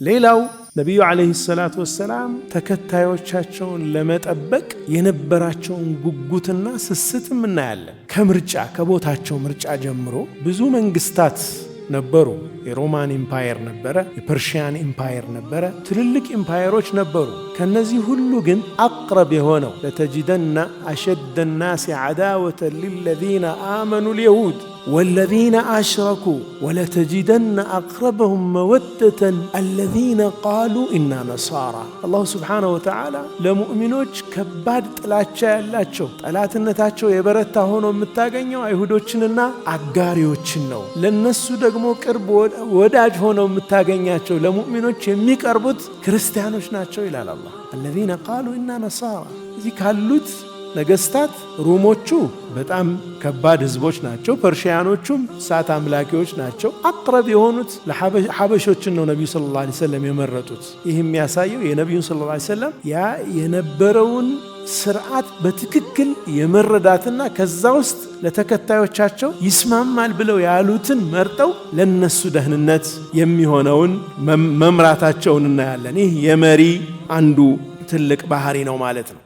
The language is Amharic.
ሌላው ነቢዩ ዓለይሂ ሰላቱ ወሰላም ተከታዮቻቸውን ለመጠበቅ የነበራቸውን ጉጉትና ስስትም እናያለን። ከቦታቸው ምርጫ ጀምሮ ብዙ መንግስታት ነበሩ። የሮማን ኢምፓየር ነበረ፣ የፐርሺያን ኢምፓየር ነበረ፣ ትልልቅ ኢምፓየሮች ነበሩ። ከነዚህ ሁሉ ግን አቅረብ የሆነው ለተጅደና አሸደ ናሲ ዓዳወተን ሊለዚነ አመኑ ልየሁድ ወለዚነ አሽረኩ ወለተጅደነ አቅረበሁም መወደተን አለዚነ ቃሉ ኢና ነሳራ። አላሁ ስብሓነሁ ወተዓላ ለሙእሚኖች ከባድ ጥላቻ ያላቸው ጠላትነታቸው የበረታ ሆኖ የምታገኘው አይሁዶችንና አጋሪዎችን ነው። ለነሱ ደግሞ ቅርብ ወዳጅ ሆነው የምታገኛቸው ለሙእሚኖች የሚቀርቡት ክርስቲያኖች ናቸው ይላል አላህ። አለዚነ ቃሉ ኢና ነሳራ። እዚህ ካሉት ነገስታት ሩሞቹ በጣም ከባድ ህዝቦች ናቸው። ፐርሺያኖቹም እሳት አምላኪዎች ናቸው። አቅረብ የሆኑት ለሐበሾችን ነው ነቢዩ ሰለላሁ ዐለይሂ ወሰለም የመረጡት። ይህ የሚያሳየው የነቢዩን ሰለላሁ ዐለይሂ ወሰለም ያ የነበረውን ስርዓት በትክክል የመረዳትና ከዛ ውስጥ ለተከታዮቻቸው ይስማማል ብለው ያሉትን መርጠው ለነሱ ደህንነት የሚሆነውን መምራታቸውን እናያለን። ይህ የመሪ አንዱ ትልቅ ባህሪ ነው ማለት ነው።